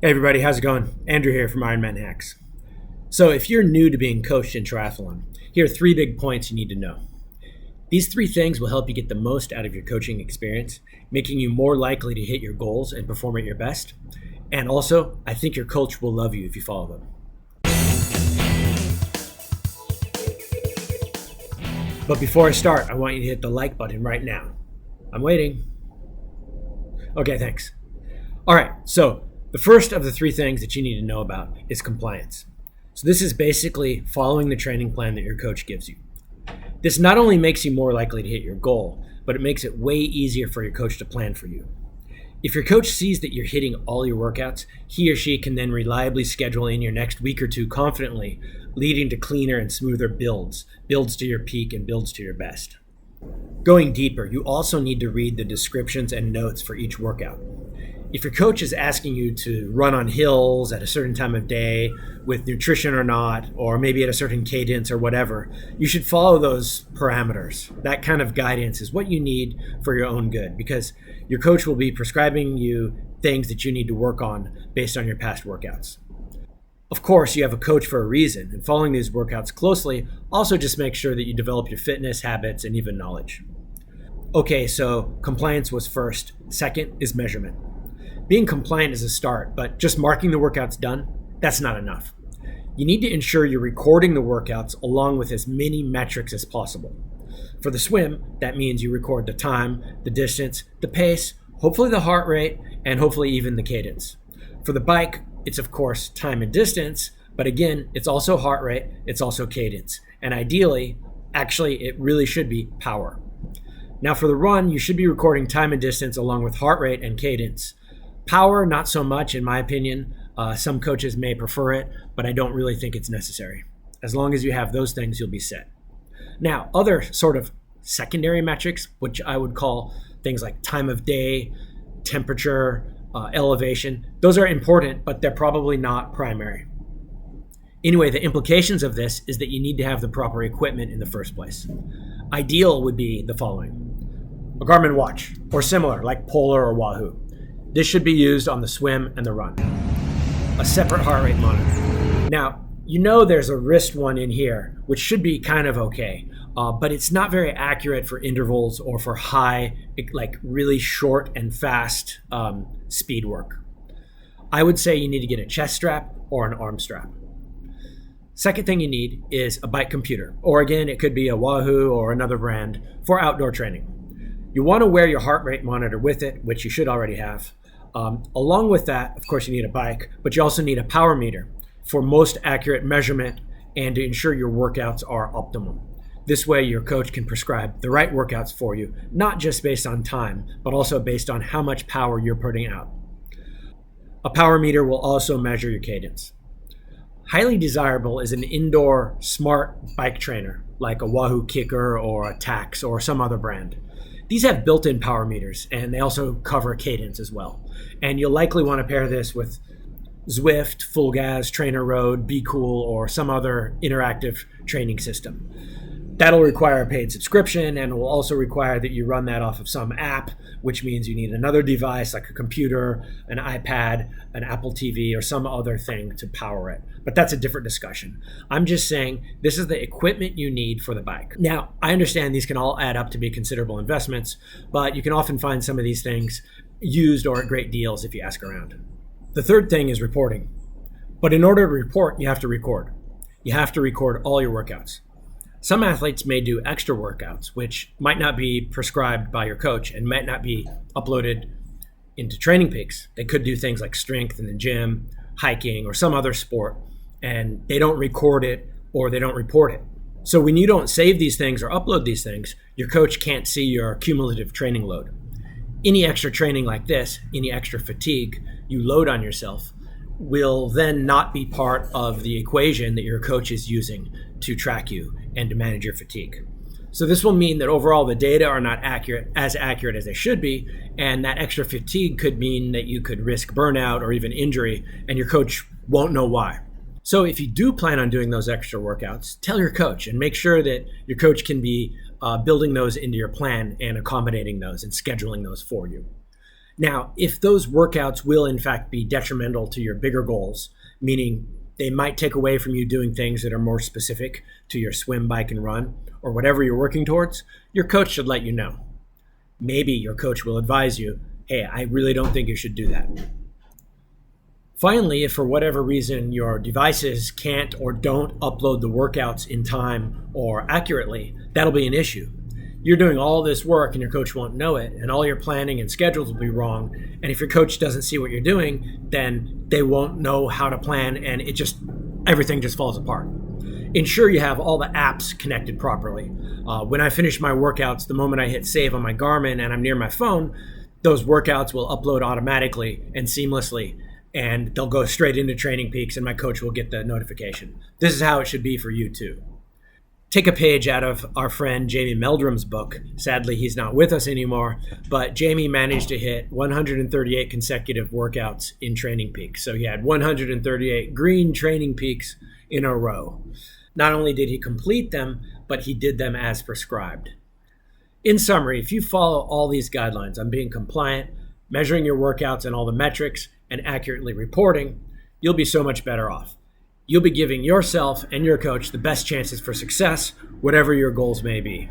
Hey everybody, how's it going? Andrew here from IronmanHacks. So if you're new to being coached in triathlon, here are 3 big points you need to know. These 3 things will help you get the most out of your coaching experience, making you more likely to hit your goals and perform at your best. And also, I think your coach will love you if you follow them. But before I start, I want you to hit the like button right now. I'm waiting. Okay, thanks. All right, so the first of the 3 things that you need to know about is compliance. So this is basically following the training plan that your coach gives you. This not only makes you more likely to hit your goal, but it makes it way easier for your coach to plan for you. If your coach sees that you're hitting all your workouts, he or she can then reliably schedule in your next week or 2 confidently, leading to cleaner and smoother builds to your peak and builds to your best. Going deeper, you also need to read the descriptions and notes for each workout. If your coach is asking you to run on hills at a certain time of day with nutrition or not, or maybe at a certain cadence or whatever, you should follow those parameters. That kind of guidance is what you need for your own good, because your coach will be prescribing you things that you need to work on based on your past workouts. Of course, you have a coach for a reason, and following these workouts closely also just makes sure that you develop your fitness habits and even knowledge. Okay, so compliance was first. Second is measurement. Being compliant is a start, but just marking the workouts done, that's not enough. You need to ensure you're recording the workouts along with as many metrics as possible. For the swim, that means you record the time, the distance, the pace, hopefully the heart rate, and hopefully even the cadence. For the bike, it's of course time and distance, but again, it's also heart rate, it's also cadence. And ideally, it really should be power. Now for the run, you should be recording time and distance along with heart rate and cadence. Power, not so much in my opinion. Some coaches may prefer it, but I don't really think it's necessary. As long as you have those things, you'll be set. Now, other sort of secondary metrics, which I would call things like time of day, temperature, elevation, those are important, but they're probably not primary. Anyway, the implications of this is that you need to have the proper equipment in the first place. Ideal would be the following: a Garmin watch, or similar, like Polar or Wahoo. This should be used on the swim and the run. A separate heart rate monitor. Now, you know there's a wrist one in here, which should be kind of okay, but it's not very accurate for intervals or for high, like really short and fast speed work. I would say you need to get a chest strap or an arm strap. Second thing you need is a bike computer, or again, it could be a Wahoo or another brand for outdoor training. You want to wear your heart rate monitor with it, which you should already have. Along with that, of course, you need a bike, but you also need a power meter for most accurate measurement and to ensure your workouts are optimal. This way, your coach can prescribe the right workouts for you, not just based on time, but also based on how much power you're putting out. A power meter will also measure your cadence. Highly desirable is an indoor smart bike trainer, like a Wahoo Kicker or a Tax or some other brand. These have built-in power meters, and they also cover cadence as well. And you'll likely want to pair this with Zwift, Full Gas, Trainer Road, Be Cool, or some other interactive training system. That'll require a paid subscription, and will also require that you run that off of some app, which means you need another device like a computer, an iPad, an Apple TV, or some other thing to power it. But that's a different discussion. I'm just saying this is the equipment you need for the bike. Now, I understand these can all add up to be considerable investments, but you can often find some of these things used or at great deals if you ask around. The third thing is reporting. But in order to report, you have to record. You have to record all your workouts. Some athletes may do extra workouts, which might not be prescribed by your coach and might not be uploaded into Training Peaks. They could do things like strength in the gym, hiking, or some other sport, and they don't record it or they don't report it. So when you don't save these things or upload these things, your coach can't see your cumulative training load. Any extra training like this, any extra fatigue you load on yourself, will then not be part of the equation that your coach is using to track you and to manage your fatigue. So this will mean that overall the data are not as accurate as they should be, and that extra fatigue could mean that you could risk burnout or even injury, and your coach won't know why. So if you do plan on doing those extra workouts, tell your coach and make sure that your coach can be building those into your plan and accommodating those and scheduling those for you. Now, if those workouts will in fact be detrimental to your bigger goals, meaning they might take away from you doing things that are more specific to your swim, bike, and run, or whatever you're working towards, your coach should let you know. Maybe your coach will advise you, hey, I really don't think you should do that. Finally, if for whatever reason your devices can't or don't upload the workouts in time or accurately, that'll be an issue. You're doing all this work and your coach won't know it, and all your planning and schedules will be wrong. And if your coach doesn't see what you're doing, then they won't know how to plan, and everything just falls apart. Ensure you have all the apps connected properly. When I finish my workouts, the moment I hit save on my Garmin and I'm near my phone, those workouts will upload automatically and seamlessly, and they'll go straight into Training Peaks, and my coach will get the notification. This is how it should be for you too. Take a page out of our friend Jamie Meldrum's book. Sadly, he's not with us anymore, but Jamie managed to hit 138 consecutive workouts in Training Peaks. So he had 138 green Training Peaks in a row. Not only did he complete them, but he did them as prescribed. In summary, if you follow all these guidelines on being compliant, measuring your workouts and all the metrics, and accurately reporting, you'll be so much better off. You'll be giving yourself and your coach the best chances for success, whatever your goals may be.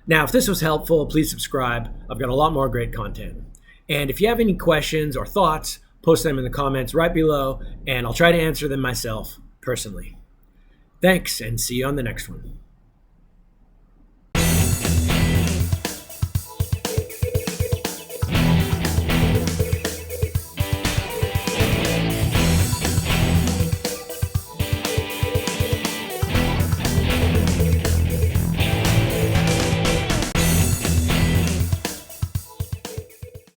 Now, if this was helpful, please subscribe. I've got a lot more great content. And if you have any questions or thoughts, post them in the comments right below, and I'll try to answer them myself personally. Thanks, and see you on the next one.